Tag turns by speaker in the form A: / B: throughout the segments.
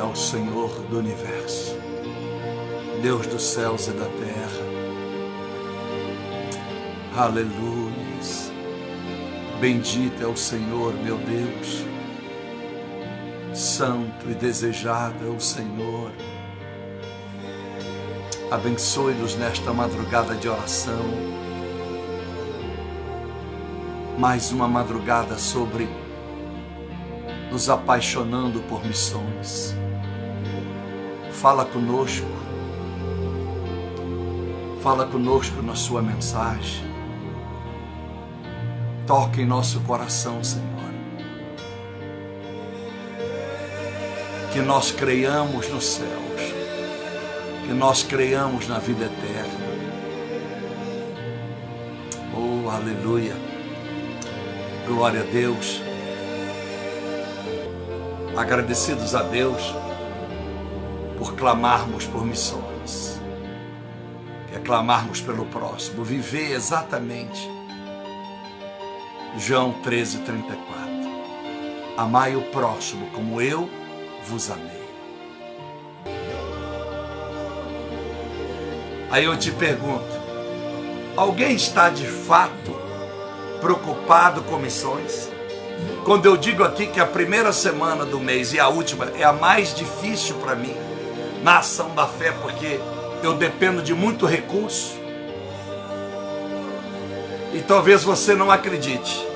A: é o Senhor do universo, Deus dos céus e da terra. Aleluia. Bendito é o Senhor, meu Deus. Santo e desejado é o Senhor. Abençoe-nos nesta madrugada de oração. Mais uma madrugada sobre nos apaixonando por missões. Fala conosco. Fala conosco na sua mensagem. Toque em nosso coração, Senhor. Que nós creiamos nos céus. Que nós creiamos na vida eterna. Oh, aleluia. Glória a Deus. Agradecidos a Deus por clamarmos por missões. Que é clamarmos pelo próximo. Viver exatamente João 13:34. Amai o próximo como eu vos amei. Aí eu te pergunto, alguém está de fato preocupado com missões? Quando eu digo aqui que a primeira semana do mês e a última é a mais difícil para mim, na ação da fé, porque eu dependo de muito recurso, e talvez você não acredite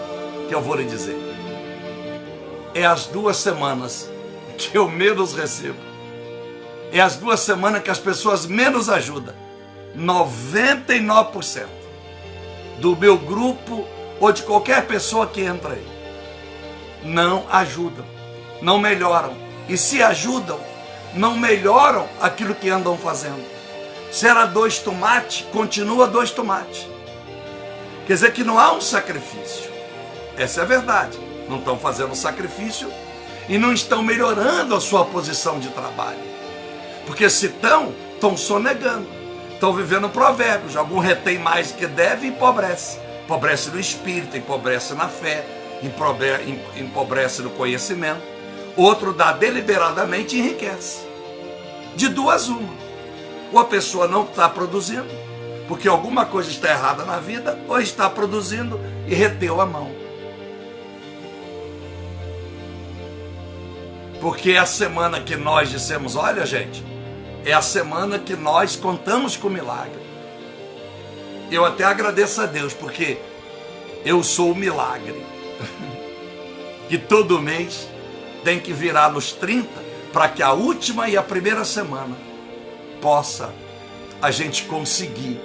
A: que eu vou lhe dizer. É as 2 semanas que eu menos recebo. É as 2 semanas que as pessoas menos ajudam. 99% do meu grupo ou de qualquer pessoa que entra aí não ajudam, não melhoram. E se ajudam, não melhoram aquilo que andam fazendo. Se era 2 tomates, continua 2 tomates. Quer dizer que não há um sacrifício. Essa é a verdade. Não estão fazendo sacrifício e não estão melhorando a sua posição de trabalho. Porque se estão sonegando. Estão vivendo provérbios. Algum retém mais que deve e empobrece. Empobrece no espírito, empobrece na fé, empobrece no conhecimento. Outro dá deliberadamente e enriquece. De 2 uma. Ou a pessoa não está produzindo, porque alguma coisa está errada na vida, ou está produzindo e reteu a mão. Porque é a semana que nós dissemos, olha gente, é a semana que nós contamos com milagre. Eu até agradeço a Deus, porque eu sou o milagre. Que todo mês tem que virar nos 30, para que a última e a primeira semana possa a gente conseguir,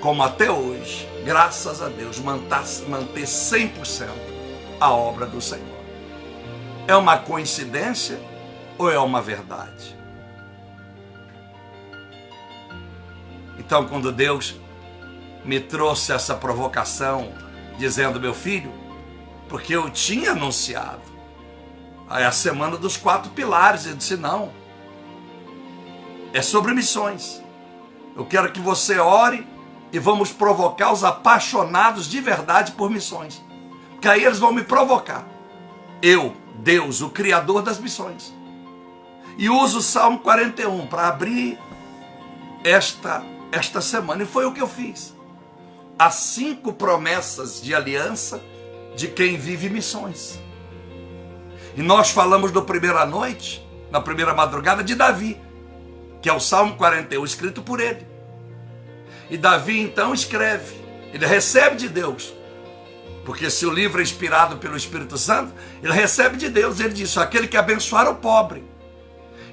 A: como até hoje, graças a Deus, manter 100% a obra do Senhor. É uma coincidência ou é uma verdade? Então, quando Deus me trouxe essa provocação, dizendo, meu filho, porque eu tinha anunciado, aí a semana dos 4 pilares, eu disse, não, é sobre missões. Eu quero que você ore e vamos provocar os apaixonados de verdade por missões. Porque aí eles vão me provocar. Eu, Deus, o Criador das missões. E uso o Salmo 41 para abrir esta semana. E foi o que eu fiz. As 5 promessas de aliança de quem vive missões. E nós falamos na primeira noite, na primeira madrugada, de Davi, que é o Salmo 41, escrito por ele. E Davi então escreve, ele recebe de Deus, porque se o livro é inspirado pelo Espírito Santo, ele recebe de Deus. Ele diz, aquele que abençoar o pobre.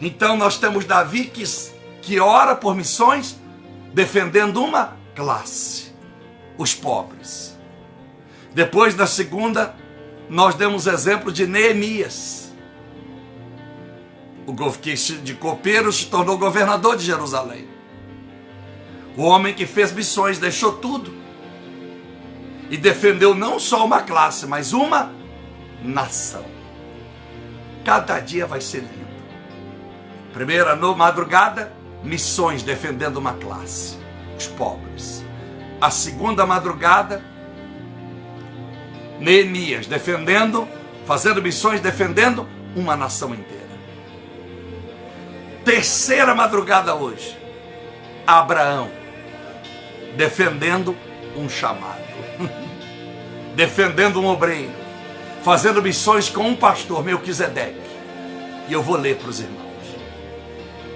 A: Então nós temos Davi que ora por missões, defendendo uma classe, os pobres. Depois, na segunda, nós demos exemplo de Neemias, que de copeiro se tornou governador de Jerusalém. O homem que fez missões, deixou tudo e defendeu não só uma classe, mas uma nação. Cada dia vai ser lindo. Primeira madrugada, missões defendendo uma classe, os pobres. A segunda madrugada, Neemias fazendo missões defendendo uma nação inteira. Terceira madrugada hoje. Abraão defendendo um chamado, defendendo um obreiro, fazendo missões com um pastor, Melquisedeque. E eu vou ler para os irmãos.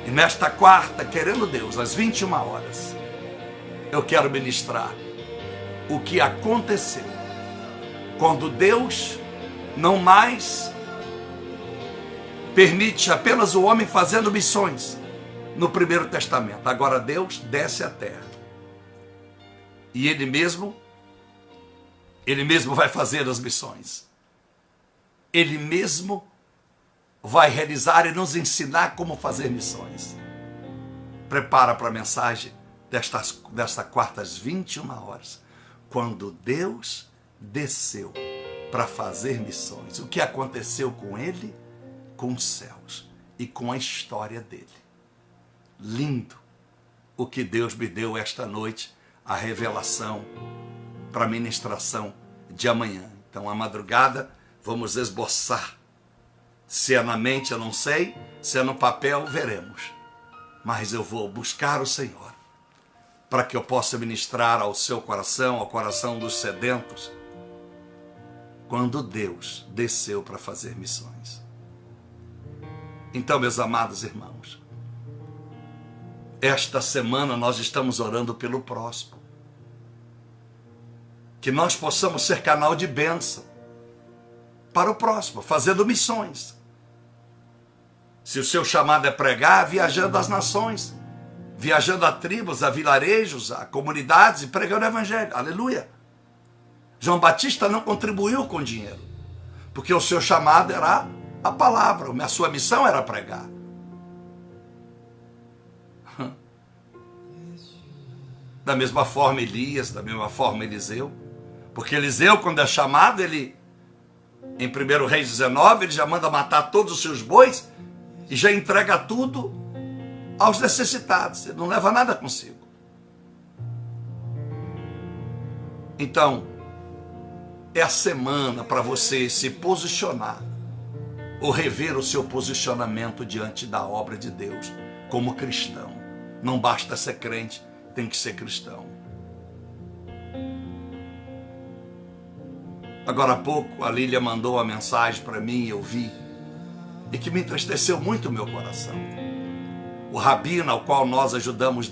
A: E nesta quarta, querendo Deus, às 21 horas, eu quero ministrar o que aconteceu quando Deus não mais permite apenas o homem fazendo missões no Primeiro Testamento. Agora Deus desce à terra. E Ele mesmo vai fazer as missões. Ele mesmo vai realizar e nos ensinar como fazer missões. Prepara para a mensagem desta quarta às 21 horas. Quando Deus desceu para fazer missões. O que aconteceu com Ele? Com os céus e com a história dele. Lindo o que Deus me deu esta noite, a revelação para a ministração de amanhã. Então, a madrugada, vamos esboçar. Se é na mente, eu não sei. Se é no papel, veremos. Mas eu vou buscar o Senhor para que eu possa ministrar ao seu coração, ao coração dos sedentos, quando Deus desceu para fazer missões. Então, meus amados irmãos, esta semana nós estamos orando pelo próximo. Que nós possamos ser canal de bênção para o próximo, fazendo missões. Se o seu chamado é pregar, viajando às nações, viajando a tribos, a vilarejos, a comunidades e pregando o evangelho. Aleluia! João Batista não contribuiu com dinheiro, porque o seu chamado era a palavra, a sua missão era pregar. Da mesma forma Elias, da mesma forma Eliseu. Porque Eliseu, quando é chamado, ele, em 1 Reis 19, ele já manda matar todos os seus bois e já entrega tudo aos necessitados. Ele não leva nada consigo. Então, é a semana para você se posicionar ou rever o seu posicionamento diante da obra de Deus como cristão. Não basta ser crente, tem que ser cristão. Agora há pouco a Lília mandou uma mensagem para mim, eu vi, e que me entristeceu muito o meu coração. O rabino ao qual nós ajudamos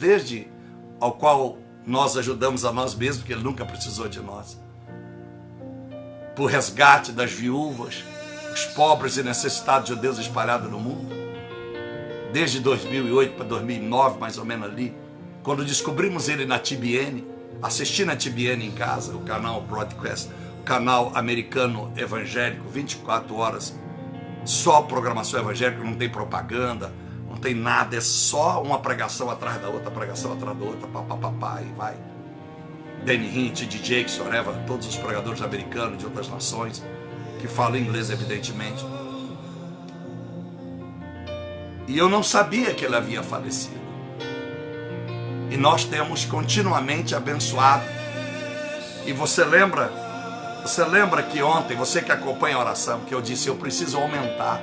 A: a nós mesmos, porque ele nunca precisou de nós. Por resgate das viúvas, os pobres e necessitados judeus espalhados no mundo. Desde 2008 para 2009, mais ou menos ali, quando descobrimos ele na TBN, assistindo a TBN em casa, o canal Broadcast, o canal americano evangélico, 24 horas, só programação evangélica, não tem propaganda, não tem nada, é só uma pregação atrás da outra, pregação atrás da outra, papapá, e vai. Danny Hint, DJ, Soreva, todos os pregadores americanos de outras nações, que falam inglês, evidentemente. E eu não sabia que ele havia falecido. E nós temos continuamente abençoado. E você lembra que ontem, você que acompanha a oração, que eu disse, eu preciso aumentar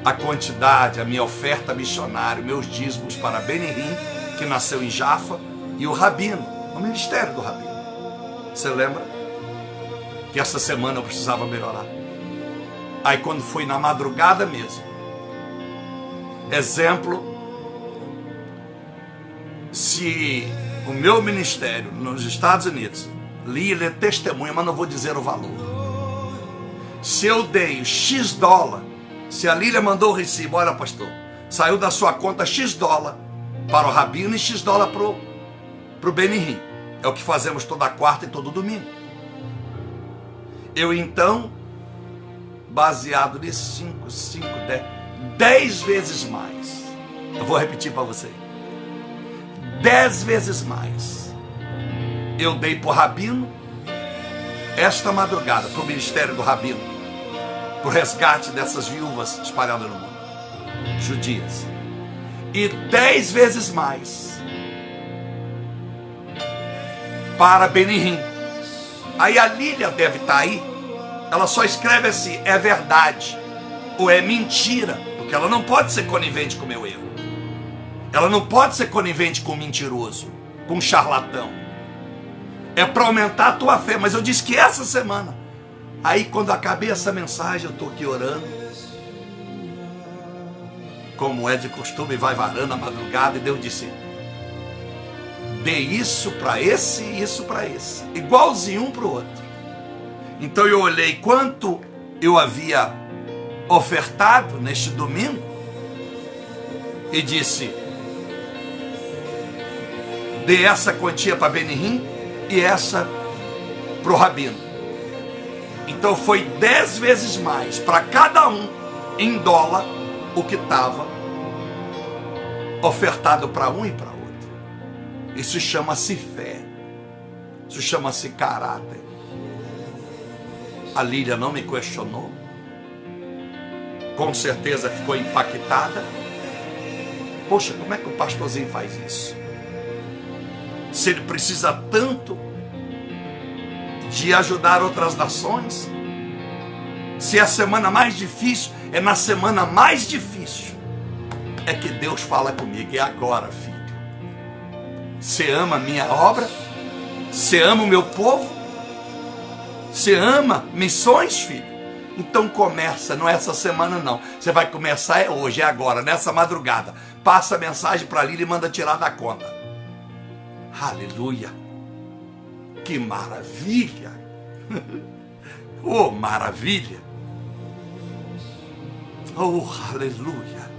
A: a quantidade, a minha oferta missionária, meus dízimos para Benihim, que nasceu em Jaffa, e o Rabino, o ministério do Rabino. Você lembra? Que essa semana eu precisava melhorar. Aí quando fui na madrugada mesmo, exemplo, se o meu ministério nos Estados Unidos, Lília é testemunha, mas não vou dizer o valor. Se eu dei X dólar, se a Lília mandou o recibo, olha pastor, saiu da sua conta X dólar para o Rabino e X dólar para o Benihim. É o que fazemos toda quarta e todo domingo. Eu então, baseado nisso, 10 vezes mais. Eu vou repetir para você. 10 vezes mais. Eu dei para o Rabino, esta madrugada, para o ministério do Rabino, para o resgate dessas viúvas espalhadas no mundo, judias. E 10 vezes mais para Benihim. Aí a Lília deve estar aí, ela só escreve assim, é verdade ou é mentira, porque Porque ela não pode ser conivente com o meu erro. Ela não pode ser conivente com o mentiroso, com o charlatão. É para aumentar a tua fé. Mas eu disse que essa semana, aí quando acabei essa mensagem, eu estou aqui orando, como é de costume, vai varando a madrugada, e Deus disse: dê isso para esse e isso para esse, igualzinho um para o outro. Então eu olhei quanto eu havia ofertado neste domingo e disse: dê essa quantia para Benihim e essa para o Rabino. Então foi 10 vezes mais para cada um em dólar o que estava ofertado para um e para outro. Isso chama-se fé. Isso chama-se caráter. A Lília não me questionou. Com certeza ficou impactada. Poxa, como é que o pastorzinho faz isso? Se ele precisa tanto de ajudar outras nações, se a semana mais difícil é na semana mais difícil, é que Deus fala comigo: e agora, filho? Você ama a minha obra? Você ama o meu povo? Você ama missões, filho? Então começa, não é essa semana não. Você vai começar é hoje, é agora, nessa madrugada. Passa a mensagem para Lília e manda tirar da conta. Aleluia! Que maravilha! Oh, maravilha! Oh, aleluia!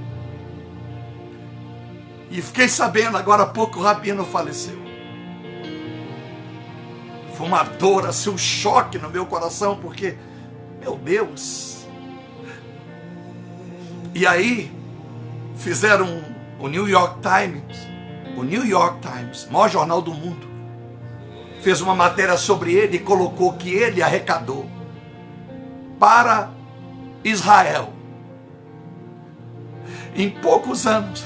A: E fiquei sabendo, agora há pouco o Rabino faleceu. Foi uma dor, assim, um choque no meu coração, porque, meu Deus. E aí, fizeram o New York Times, maior jornal do mundo, fez uma matéria sobre ele e colocou que ele arrecadou para Israel, em poucos anos,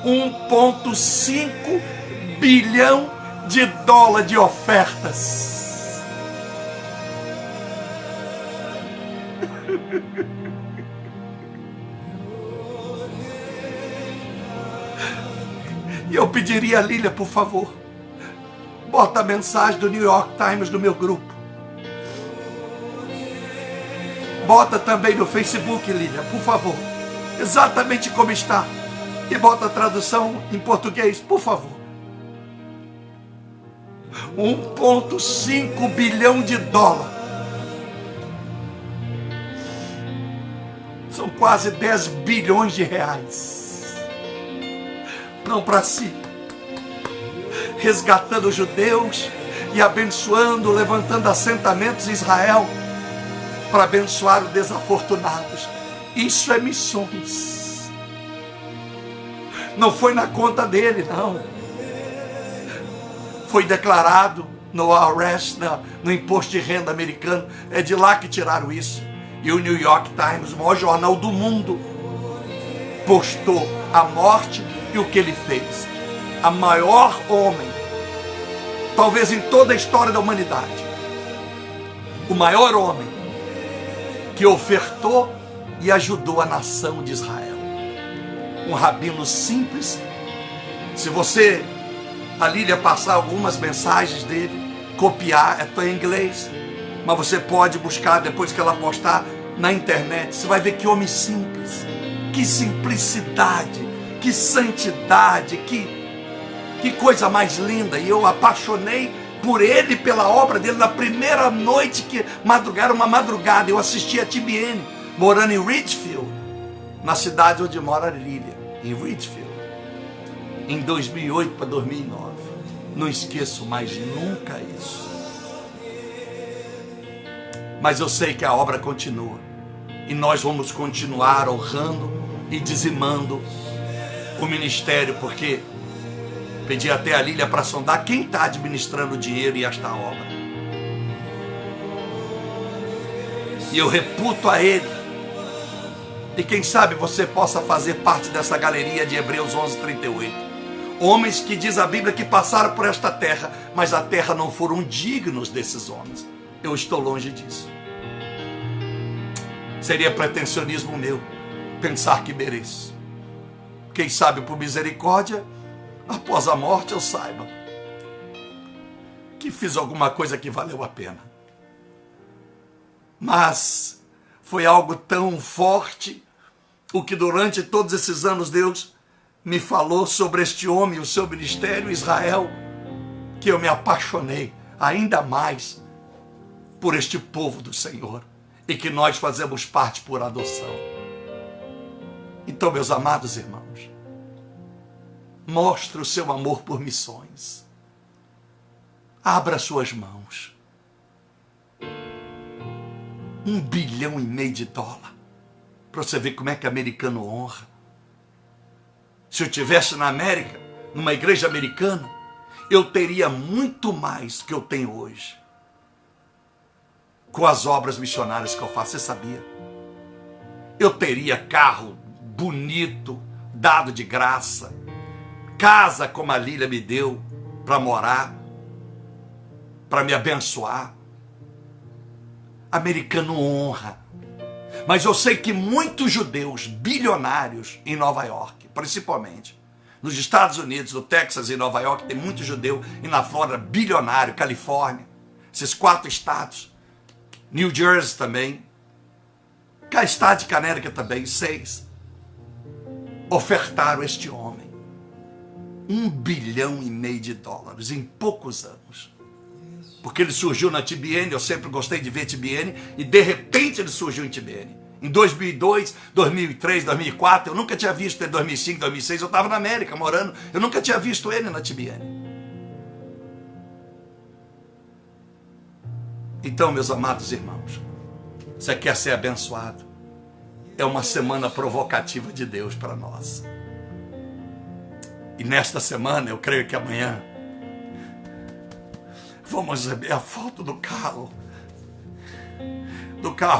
A: 1,5 bilhão de dólares de ofertas. E eu pediria a Lília, por favor, bota a mensagem do New York Times no meu grupo. Bota também no Facebook, Lília, por favor, exatamente como está. E bota a tradução em português, por favor. 1,5 bilhão de dólares. São quase 10 bilhões de reais. Não para si. Resgatando os judeus e abençoando, levantando assentamentos em Israel para abençoar os desafortunados. Isso é missões. Não foi na conta dele, não. Foi declarado no IRS, no imposto de renda americano. É de lá que tiraram isso. E o New York Times, o maior jornal do mundo, postou a morte e o que ele fez. A maior homem, talvez em toda a história da humanidade, o maior homem que ofertou e ajudou a nação de Israel. Um rabino simples. Se você, a Lília, passar algumas mensagens dele, copiar, é em inglês, mas você pode buscar depois que ela postar na internet. Você vai ver que homem simples, que simplicidade, que santidade, que coisa mais linda. E eu apaixonei por ele, pela obra dele. Na primeira noite que madrugada, uma madrugada, eu assisti a TBN, morando em Ridgefield, na cidade onde mora a Lília, em Ridgefield, em 2008 para 2009. Não esqueço mais nunca isso. Mas eu sei que a obra continua, e nós vamos continuar honrando e dizimando o ministério, porque pedi até a Lília para sondar quem está administrando o dinheiro e esta obra. E eu reputo a ele. E quem sabe você possa fazer parte dessa galeria de Hebreus 11:38. Homens que diz a Bíblia que passaram por esta terra, mas a terra não foram dignos desses homens. Eu estou longe disso. Seria pretensionismo meu pensar que mereço. Quem sabe por misericórdia, após a morte eu saiba que fiz alguma coisa que valeu a pena. Mas foi algo tão forte o que durante todos esses anos Deus me falou sobre este homem, o seu ministério, Israel, que eu me apaixonei ainda mais por este povo do Senhor e que nós fazemos parte por adoção. Então, meus amados irmãos, mostre o seu amor por missões. Abra suas mãos. $1,5 bilhão para você ver como é que americano honra. Se eu estivesse na América, numa igreja americana, eu teria muito mais do que eu tenho hoje com as obras missionárias que eu faço. Você sabia? Eu teria carro bonito, dado de graça, casa como a Lília me deu para morar, para me abençoar. Americano honra. Mas eu sei que muitos judeus bilionários em Nova York, principalmente nos Estados Unidos, no Texas e Nova York, tem muito judeu, e na Flórida, bilionário, Califórnia, esses 4 estados, New Jersey também, cá está de Connecticut também, 6, ofertaram este homem $1,5 bilhão em poucos anos. Porque ele surgiu na TBN, eu sempre gostei de ver TBN, e de repente ele surgiu em TBN. Em 2002, 2003, 2004, eu nunca tinha visto ele. Em 2005, 2006, eu estava na América morando, eu nunca tinha visto ele na TBN. Então, meus amados irmãos, você quer ser abençoado? É uma semana provocativa de Deus para nós. E nesta semana, eu creio que amanhã, vamos receber a foto do carro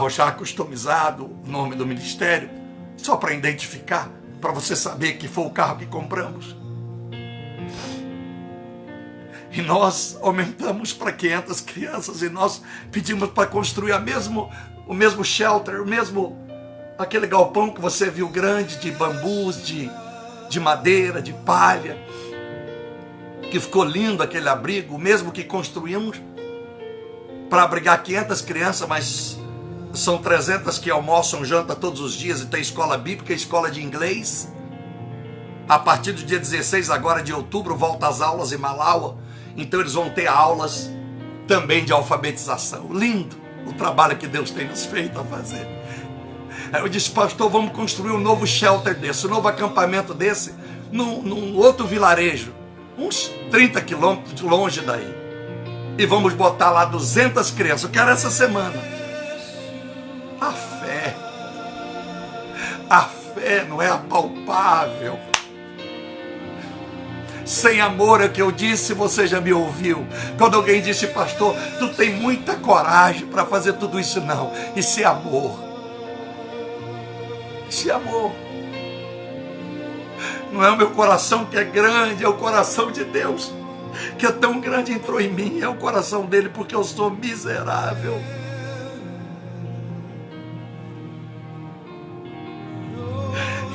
A: já customizado, o nome do ministério, só para identificar, para você saber que foi o carro que compramos. E nós aumentamos para 500 crianças e nós pedimos para construir o mesmo shelter, aquele galpão que você viu grande, de bambus, de madeira, de palha, que ficou lindo aquele abrigo, o mesmo que construímos para abrigar 500 crianças, mas são 300 que almoçam, jantam todos os dias, e tem escola bíblica, escola de inglês. A partir do dia 16 agora de outubro, volta às aulas em Malawi, então eles vão ter aulas também de alfabetização. Lindo o trabalho que Deus tem nos feito a fazer. Eu disse, pastor, vamos construir um novo shelter desse, um novo acampamento desse, num outro vilarejo, uns 30 quilômetros de longe daí. E vamos botar lá 200 crianças. Eu quero essa semana. A fé não é apalpável. Sem amor, é o que eu disse, você já me ouviu. Quando alguém disse, pastor, tu tem muita coragem para fazer tudo isso. Não, isso é amor. Isso é amor. Não é o meu coração que é grande, é o coração de Deus, que é tão grande, entrou em mim. É o coração dele, porque eu sou miserável.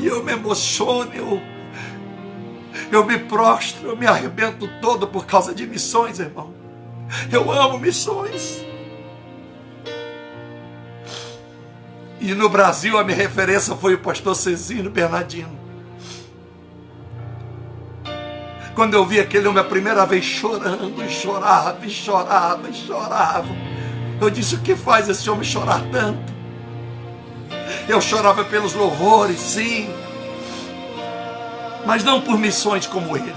A: E eu me emociono, eu me prostro, eu me arrebento todo por causa de missões, irmão. Eu amo missões. E no Brasil a minha referência foi o pastor Cezino Bernardino. Quando eu vi aquele homem a primeira vez chorando, e chorava, e chorava, e chorava, eu disse, o que faz esse homem chorar tanto? Eu chorava pelos louvores, sim, mas não por missões como ele.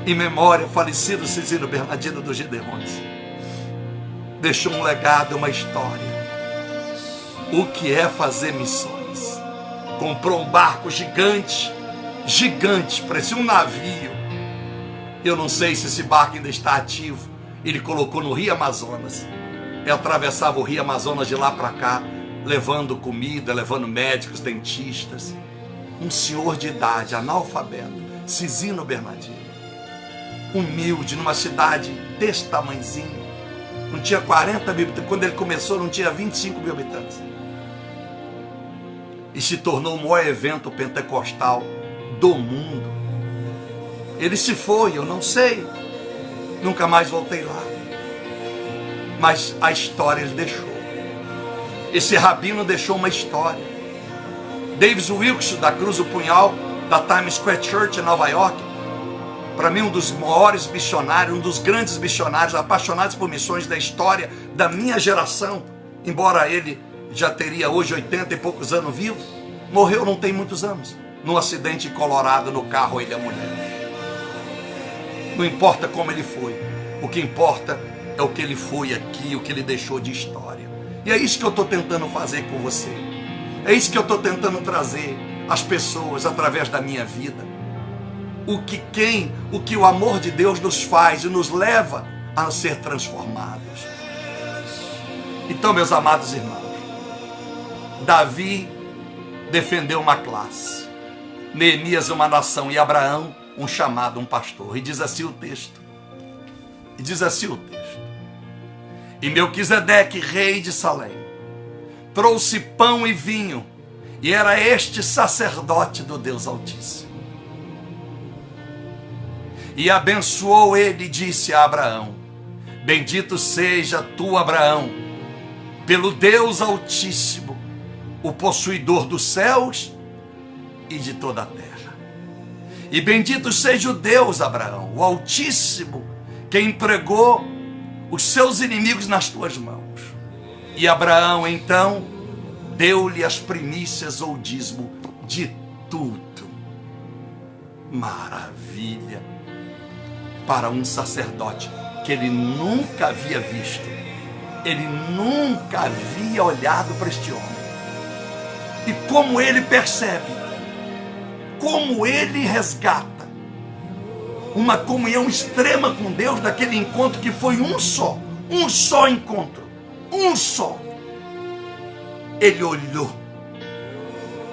A: Em memória, falecido Cezino Bernardino dos Gideões deixou um legado, uma história. O que é fazer missões? Comprou um barco gigante, parecia um navio. Eu não sei se esse barco ainda está ativo. Ele colocou no Rio Amazonas. Ele atravessava o Rio Amazonas de lá para cá, levando comida, levando médicos, dentistas. Um senhor de idade, analfabeto, Cezino Bernardino, humilde, numa cidade desse tamanhozinho, não tinha 40 mil habitantes. Quando ele começou não tinha 25 mil habitantes. e se tornou o maior evento pentecostal do mundo. Ele se foi, eu não sei, nunca mais voltei lá, mas a história ele deixou. Esse rabino deixou uma história. Davis Wilkes, da Cruz do Punhal, da Times Square Church em Nova York, para mim um dos maiores missionários, um dos grandes missionários apaixonados por missões da história da minha geração, embora ele já teria hoje 80 e poucos anos vivo, morreu não tem muitos anos, num acidente em Colorado, no carro ele e a mulher. Não importa como ele foi, o que importa é o que ele foi aqui, o que ele deixou de história. E é isso que eu estou tentando fazer com você. É isso que eu estou tentando trazer às pessoas através da minha vida. O que o amor de Deus nos faz e nos leva a ser transformados. Então, meus amados irmãos, Davi defendeu uma classe, Neemias uma nação e Abraão um chamado, um pastor. E diz assim o texto. E Melquisedeque, rei de Salém, trouxe pão e vinho, e era este sacerdote do Deus Altíssimo. E abençoou ele e disse a Abraão: bendito seja tu, Abraão, pelo Deus Altíssimo, o possuidor dos céus e de toda a terra. E bendito seja o Deus, Abraão, o Altíssimo, que entregou os seus inimigos nas tuas mãos. E Abraão, então, deu-lhe as primícias ou dízimo de tudo. Maravilha! Para um sacerdote que ele nunca havia visto, ele nunca havia olhado para este homem. E como ele percebe, como ele resgata uma comunhão extrema com Deus daquele encontro que foi um só encontro, um só. Ele olhou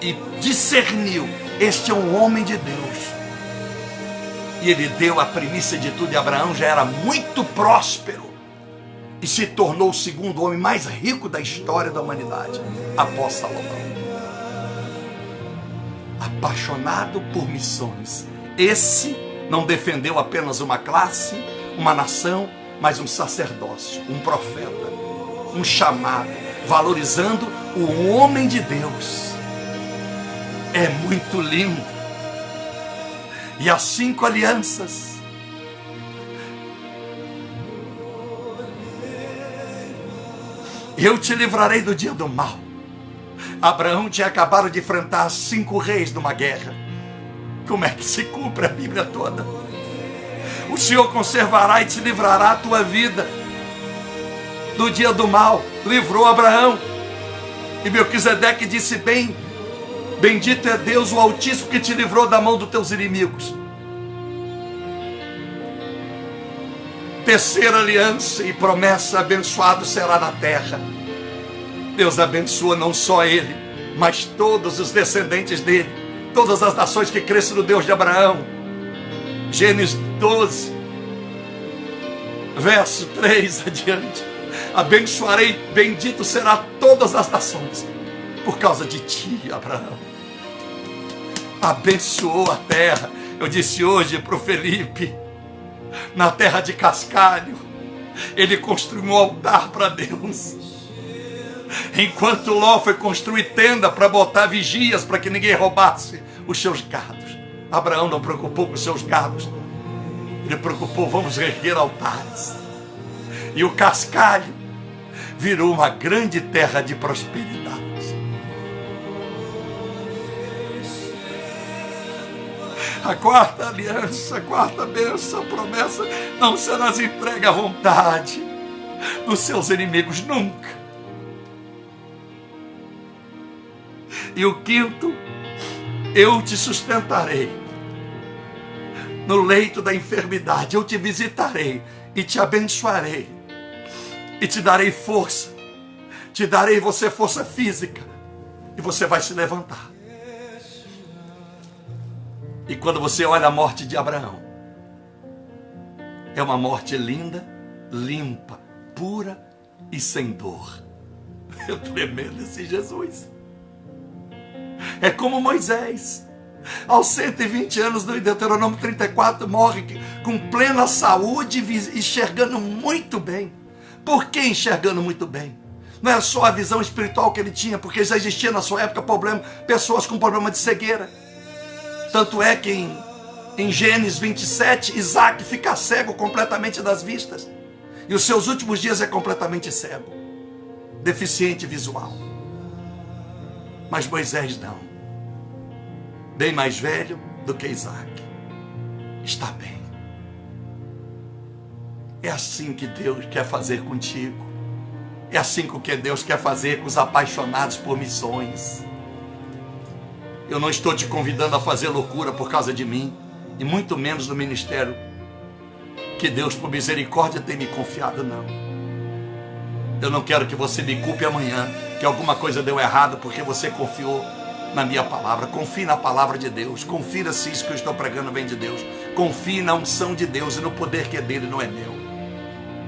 A: e discerniu: este é um homem de Deus. E ele deu a primícia de tudo, e Abraão já era muito próspero e se tornou o segundo homem mais rico da história da humanidade, após Salomão. Apaixonado por missões, esse não defendeu apenas uma classe, uma nação, mas um sacerdócio, um profeta, um chamado, valorizando o homem de Deus. É muito lindo. E as 5 alianças. Eu te livrarei do dia do mal. Abraão tinha acabado de enfrentar 5 reis numa guerra. Como é que se cumpre a Bíblia toda? O Senhor conservará e te livrará a tua vida do dia do mal. Livrou Abraão. E Melquisedeque disse: bendito é Deus, o Altíssimo, que te livrou da mão dos teus inimigos. Terceira aliança e promessa: abençoado será na terra. Deus abençoa não só ele, mas todos os descendentes dele, todas as nações que crescem no Deus de Abraão. Gênesis 12, verso 3 adiante: abençoarei, bendito será todas as nações, por causa de ti, Abraão. Abençoou a terra. Eu disse hoje para o Felipe, na terra de Cascalho, ele construiu um altar para Deus, enquanto Ló foi construir tenda para botar vigias para que ninguém roubasse os seus gados. Abraão não preocupou com os seus gados, ele preocupou: vamos erguer altares. E o Cascalho virou uma grande terra de prosperidade. A quarta aliança, a quarta bênção, a promessa: não serás entregue à vontade dos seus inimigos nunca. E o quinto: eu te sustentarei no leito da enfermidade, eu te visitarei e te abençoarei e te darei força, te darei você força física, e você vai se levantar. E quando você olha a morte de Abraão, é uma morte linda, limpa, pura e sem dor. É tremendo esse Jesus. É como Moisés. Aos 120 anos, no Deuteronômio 34, morre com plena saúde, enxergando muito bem. Por que enxergando muito bem? Não é só a visão espiritual que ele tinha, porque já existia na sua época pessoas com problema de cegueira. Tanto é que em Gênesis 27, Isaac fica cego completamente das vistas. E os seus últimos dias é completamente cego, deficiente visual. Mas Moisés não. Bem mais velho do que Isaac. Está bem. É assim que Deus quer fazer contigo. É assim que Deus quer fazer com os apaixonados por missões. Eu não estou te convidando a fazer loucura por causa de mim, e muito menos no ministério que Deus, por misericórdia, tem me confiado, não. Eu não quero que você me culpe amanhã, que alguma coisa deu errado porque você confiou na minha palavra. Confie na palavra de Deus. Confira se isso que eu estou pregando vem de Deus. Confie na unção de Deus e no poder que é dele, não é meu.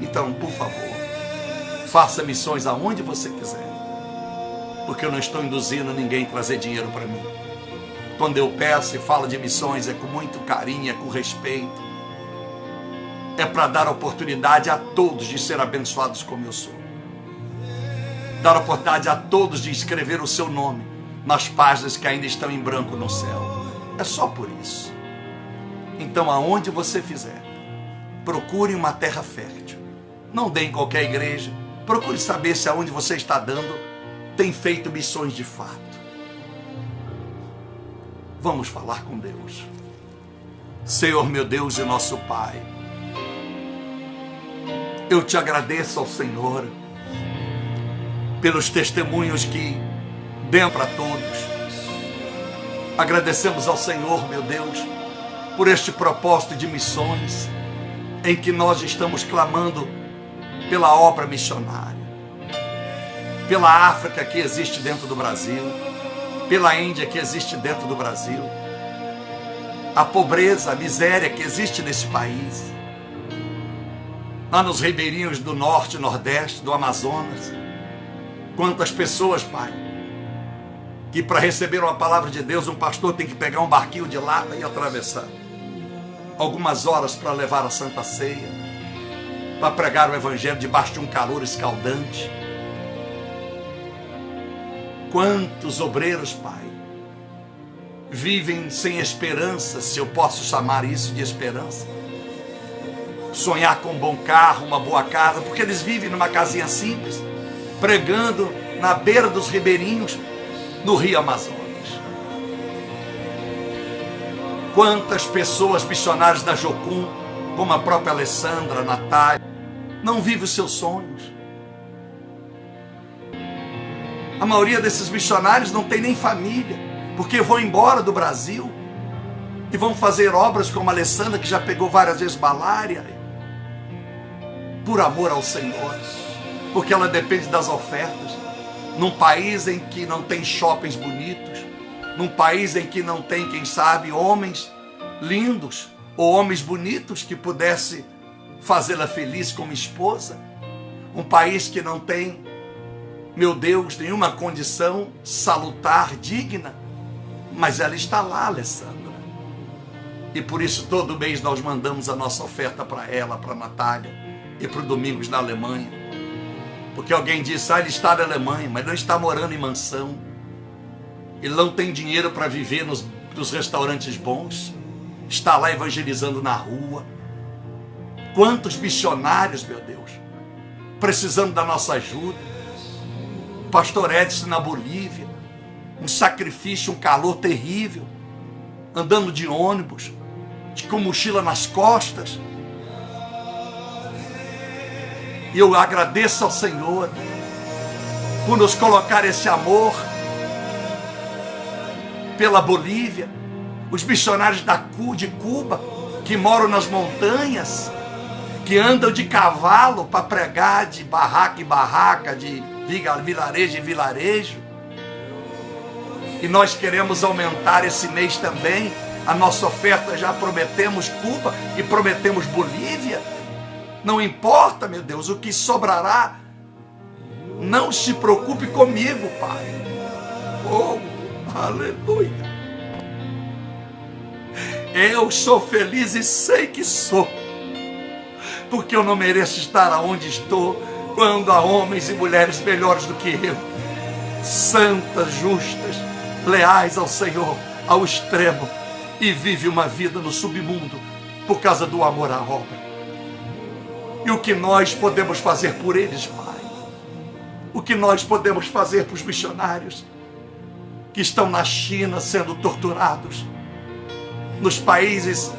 A: Então, por favor, faça missões aonde você quiser, porque eu não estou induzindo ninguém a trazer dinheiro para mim. Quando eu peço e falo de missões, é com muito carinho, é com respeito. É para dar oportunidade a todos de ser abençoados como eu sou. Dar oportunidade a todos de escrever o seu nome nas páginas que ainda estão em branco no céu. É só por isso. Então, aonde você fizer, procure uma terra fértil. Não dê em qualquer igreja. Procure saber se aonde você está dando tem feito missões de fato. Vamos falar com Deus. Senhor, meu Deus e nosso Pai, eu te agradeço ao Senhor pelos testemunhos que deu para todos. Agradecemos ao Senhor, meu Deus, por este propósito de missões em que nós estamos clamando pela obra missionária, pela África que existe dentro do Brasil, pela Índia que existe dentro do Brasil, a pobreza, a miséria que existe nesse país, lá nos ribeirinhos do norte, nordeste, do Amazonas. Quantas pessoas, Pai, que para receber uma palavra de Deus, um pastor tem que pegar um barquinho de lata e atravessar algumas horas para levar a Santa Ceia, para pregar o Evangelho debaixo de um calor escaldante. Quantos obreiros, Pai, vivem sem esperança, se eu posso chamar isso de esperança. Sonhar com um bom carro, uma boa casa, porque eles vivem numa casinha simples, pregando na beira dos ribeirinhos, no Rio Amazonas. Quantas pessoas missionárias da Jocum, como a própria Alessandra, a Natália, não vivem os seus sonhos. A maioria desses missionários não tem nem família, porque vão embora do Brasil e vão fazer obras como a Alessandra, que já pegou várias vezes malária, por amor ao Senhor, porque ela depende das ofertas, num país em que não tem shoppings bonitos, num país em que não tem, quem sabe, homens lindos ou homens bonitos que pudesse fazê-la feliz como esposa, um país que não tem, meu Deus, nenhuma condição salutar, digna, mas ela está lá, Alessandra, e por isso todo mês nós mandamos a nossa oferta para ela, para a Natália e para o Domingos na Alemanha, porque alguém disse, ele está na Alemanha, mas não está morando em mansão, ele não tem dinheiro para viver nos restaurantes bons, está lá evangelizando na rua. Quantos missionários, meu Deus, precisando da nossa ajuda. Pastor Edson na Bolívia, um sacrifício, um calor terrível, andando de ônibus, com mochila nas costas. E eu agradeço ao Senhor por nos colocar esse amor pela Bolívia, os missionários de Cuba, que moram nas montanhas, que andam de cavalo para pregar de barraca em barraca, de vilarejo em vilarejo. E nós queremos aumentar esse mês também a nossa oferta. Já prometemos Cuba e prometemos Bolívia. Não importa, meu Deus, o que sobrará. Não se preocupe comigo, Pai. Oh, Aleluia. Eu sou feliz e sei que sou, porque eu não mereço estar aonde estou, quando há homens e mulheres melhores do que eu, santas, justas, leais ao Senhor, ao extremo, e vive uma vida no submundo por causa do amor à obra. E o que nós podemos fazer por eles, Pai? O que nós podemos fazer para os missionários que estão na China sendo torturados, nos países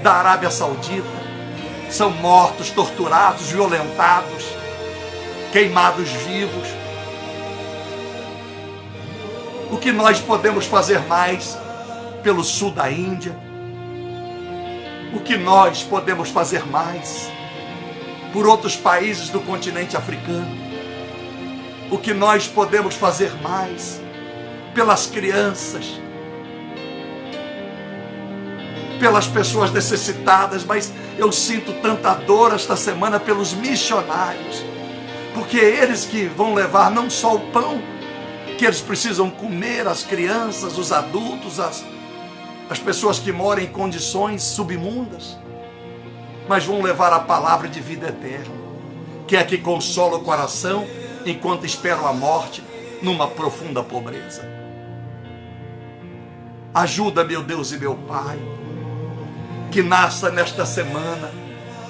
A: da Arábia Saudita, são mortos, torturados, violentados, queimados vivos? O que nós podemos fazer mais pelo sul da Índia? O que nós podemos fazer mais por outros países do continente africano? O que nós podemos fazer mais pelas crianças, pelas pessoas necessitadas? Mas eu sinto tanta dor esta semana pelos missionários, porque é eles que vão levar não só o pão que eles precisam comer, as crianças, os adultos, as pessoas que moram em condições submundas, mas vão levar a palavra de vida eterna, que é que consola o coração enquanto esperam a morte numa profunda pobreza. Ajuda, meu Deus e meu Pai, que nasça nesta semana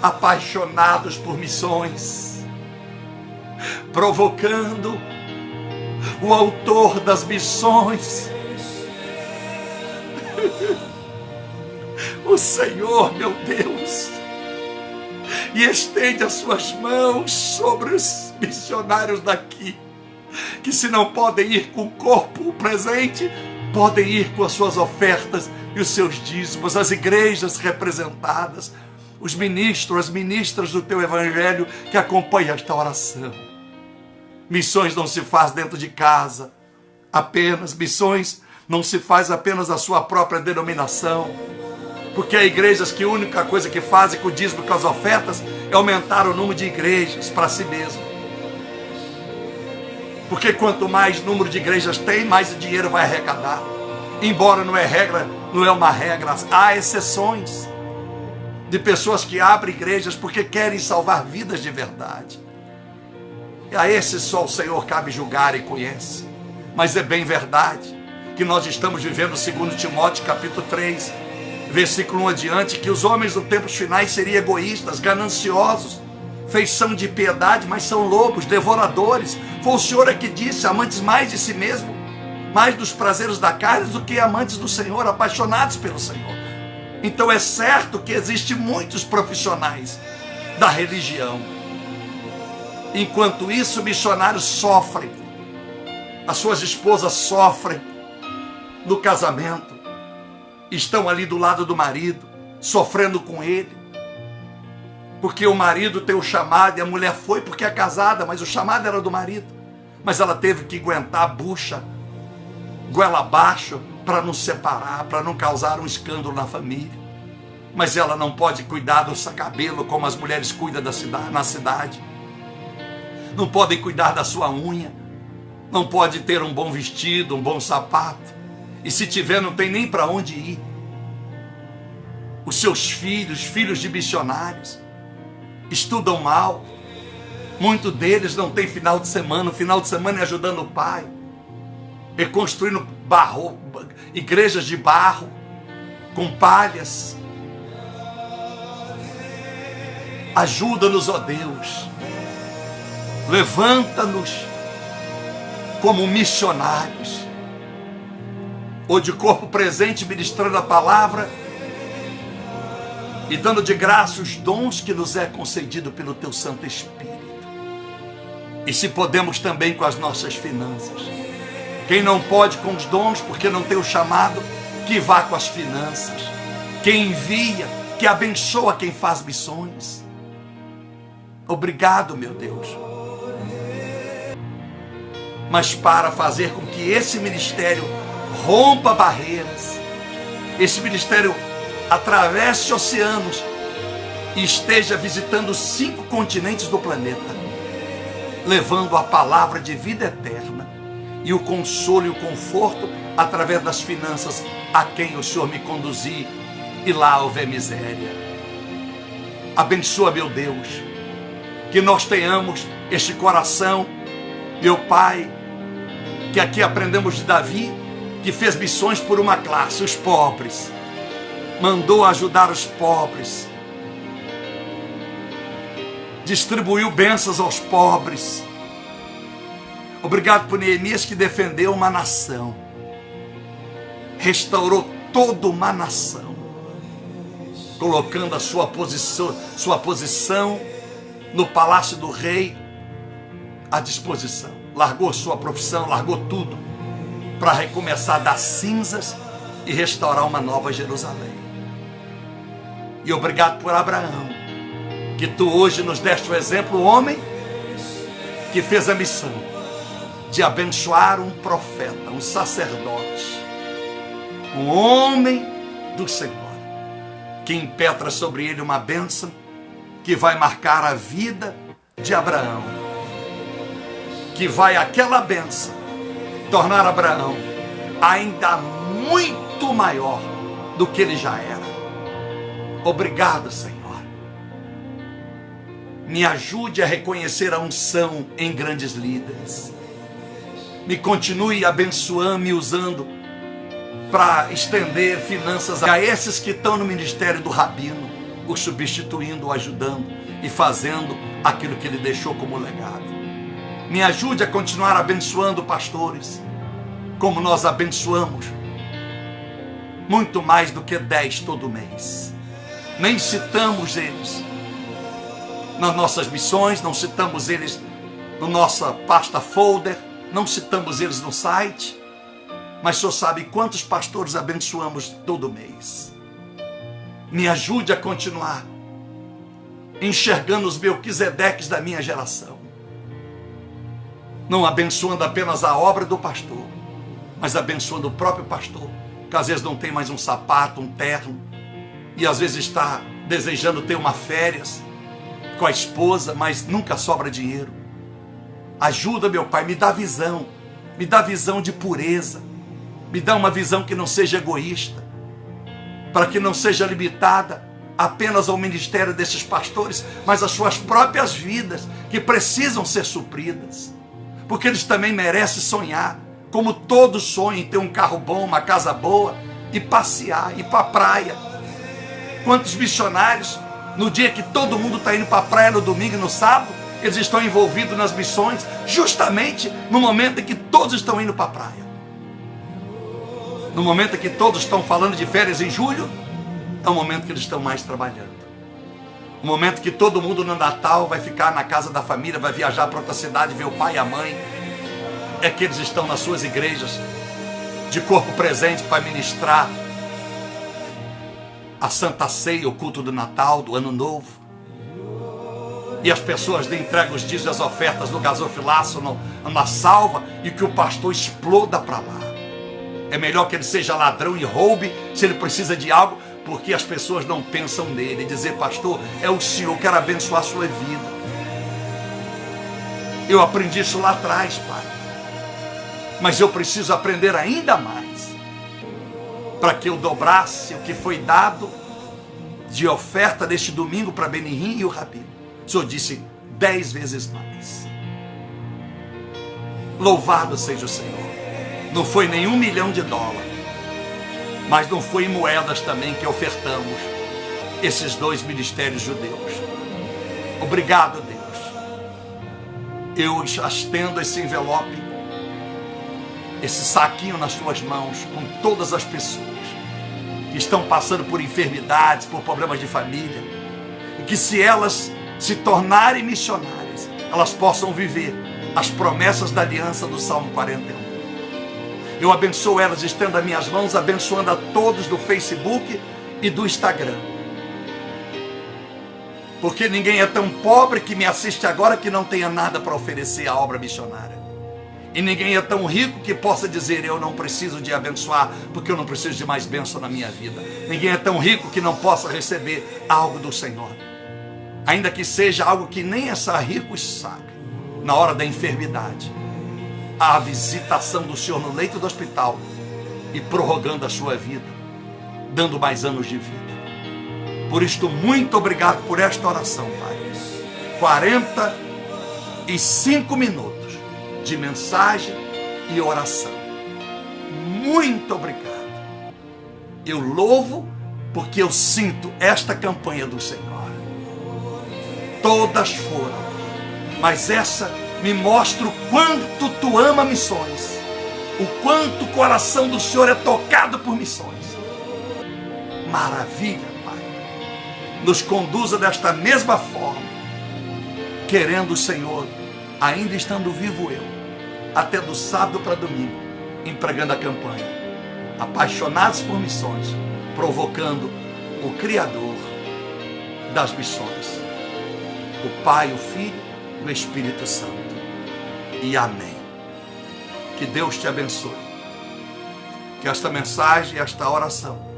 A: apaixonados por missões, provocando o autor das missões, o Senhor, meu Deus, e estende as suas mãos sobre os missionários daqui, que se não podem ir com o corpo presente, podem ir com as suas ofertas e os seus dízimos, as igrejas representadas, os ministros, as ministras do teu evangelho que acompanham esta oração. Missões não se faz dentro de casa apenas, missões não se faz apenas a sua própria denominação, porque há igrejas que a única coisa que fazem com o dízimo e com as ofertas é aumentar o número de igrejas para si mesmo. Porque quanto mais número de igrejas tem, mais dinheiro vai arrecadar. Embora não é regra, não é uma regra, há exceções de pessoas que abrem igrejas porque querem salvar vidas de verdade. E a esse só o Senhor cabe julgar e conhece. Mas é bem verdade que nós estamos vivendo 2 Timóteo capítulo 3, versículo 1 adiante, que os homens dos tempos finais seriam egoístas, gananciosos, feição de piedade, mas são lobos, devoradores. Foi o Senhor que disse, amantes mais de si mesmo, mais dos prazeres da carne do que amantes do Senhor, apaixonados pelo Senhor. Então é certo que existem muitos profissionais da religião. Enquanto isso, missionários sofrem, as suas esposas sofrem no casamento, estão ali do lado do marido, sofrendo com ele, porque o marido tem o chamado e a mulher foi porque é casada, mas o chamado era do marido, mas ela teve que aguentar a bucha, goela abaixo, para não separar, para não causar um escândalo na família. Mas ela não pode cuidar do seu cabelo como as mulheres cuidam na cidade, não podem cuidar da sua unha, não pode ter um bom vestido, um bom sapato, e se tiver não tem nem para onde ir. Os seus filhos, filhos de missionários, estudam mal, muitos deles não têm final de semana, o final de semana é ajudando o pai, é construindo igrejas de barro, com palhas. Ajuda-nos, ó Deus, levanta-nos como missionários, ou de corpo presente ministrando a palavra e dando de graça os dons que nos é concedido pelo teu Santo Espírito. E se podemos também com as nossas finanças. Quem não pode com os dons porque não tem o chamado, que vá com as finanças. Quem envia, que abençoa quem faz missões. Obrigado, meu Deus. Mas para fazer com que esse ministério rompa barreiras, esse ministério atravesse oceanos e esteja visitando 5 continentes do planeta, levando a palavra de vida eterna e o consolo e o conforto através das finanças a quem o Senhor me conduzir, e lá houver miséria. Abençoa, meu Deus, que nós tenhamos este coração, meu Pai, que aqui aprendemos de Davi, que fez missões por uma classe, os pobres, mandou ajudar os pobres, distribuiu bênçãos aos pobres. Obrigado por Neemias, que defendeu uma nação, restaurou toda uma nação, colocando a sua posição no palácio do rei à disposição. Largou sua profissão, largou tudo para recomeçar das cinzas e restaurar uma nova Jerusalém. E obrigado por Abraão, que tu hoje nos deste o exemplo, o homem que fez a missão de abençoar um profeta, um sacerdote, um homem do Senhor, que impetra sobre ele uma bênção que vai marcar a vida de Abraão, que vai aquela bênção tornar Abraão ainda muito maior do que ele já era. Obrigado, Senhor. Me ajude a reconhecer a unção em grandes líderes. Me continue abençoando, me usando para estender finanças a esses que estão no ministério do Rabino, o substituindo, o ajudando e fazendo aquilo que ele deixou como legado. Me ajude a continuar abençoando pastores, como nós abençoamos, muito mais do que 10 todo mês. Nem citamos eles nas nossas missões, não citamos eles na nossa pasta folder, não citamos eles no site, mas o Senhor sabe quantos pastores abençoamos todo mês. Me ajude a continuar enxergando os Melquisedeques da minha geração, não abençoando apenas a obra do pastor, mas abençoando o próprio pastor, que às vezes não tem mais um sapato, um terno, e às vezes está desejando ter uma férias com a esposa, mas nunca sobra dinheiro. Ajuda, meu Pai, me dá visão de pureza, me dá uma visão que não seja egoísta, para que não seja limitada apenas ao ministério desses pastores, mas às suas próprias vidas, que precisam ser supridas, porque eles também merecem sonhar, como todos sonham em ter um carro bom, uma casa boa, e passear, ir para a praia. Quantos missionários, no dia que todo mundo está indo para a praia, no domingo e no sábado, eles estão envolvidos nas missões, justamente no momento em que todos estão indo para a praia. No momento em que todos estão falando de férias em julho, é o momento que eles estão mais trabalhando. O momento que todo mundo no Natal vai ficar na casa da família, vai viajar para outra cidade, ver o pai e a mãe, é que eles estão nas suas igrejas, de corpo presente, para ministrar a Santa Ceia, o culto do Natal, do Ano Novo. E as pessoas entregam os dízimos e as ofertas no gasofilaço, na salva, e que o pastor exploda para lá. É melhor que ele seja ladrão e roube, se ele precisa de algo, porque as pessoas não pensam nele. E dizer, pastor, é o Senhor, quero abençoar a sua vida. Eu aprendi isso lá atrás, Pai. Mas eu preciso aprender ainda mais, para que eu dobrasse o que foi dado de oferta deste domingo para Benihim e o Rabino. O Senhor disse 10 vezes mais. Louvado seja o Senhor. Não foi nem $1 milhão, mas não foi em moedas também que ofertamos esses 2 ministérios judeus. Obrigado, Deus. Eu estendo esse envelope, esse saquinho nas tuas mãos, com todas as pessoas que estão passando por enfermidades, por problemas de família, e que se elas se tornarem missionárias, elas possam viver as promessas da aliança do Salmo 41. Eu abençoo elas, estendo as minhas mãos, abençoando a todos do Facebook e do Instagram. Porque ninguém é tão pobre que me assiste agora que não tenha nada para oferecer à obra missionária. E ninguém é tão rico que possa dizer, eu não preciso de abençoar, porque eu não preciso de mais bênção na minha vida. Ninguém é tão rico que não possa receber algo do Senhor. Ainda que seja algo que nem essa rico sabe. Na hora da enfermidade, a visitação do Senhor no leito do hospital e prorrogando a sua vida, dando mais anos de vida. Por isto, muito obrigado por esta oração, Pai. 45 minutos de mensagem e oração. Muito obrigado. Eu louvo porque eu sinto esta campanha do Senhor. Todas foram, mas essa me mostra o quanto tu ama missões, o quanto o coração do Senhor é tocado por missões. Maravilha, Pai. Nos conduza desta mesma forma, querendo o Senhor, ainda estando vivo eu, até do sábado para domingo, empregando a campanha, apaixonados por missões, provocando o Criador das missões, o Pai, o Filho e o Espírito Santo. E amém. Que Deus te abençoe. Que esta mensagem, esta oração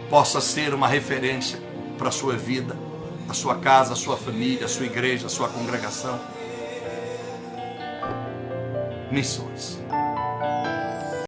A: possa ser uma referência para a sua vida, a sua casa, a sua família, a sua igreja, a sua congregação. Missões.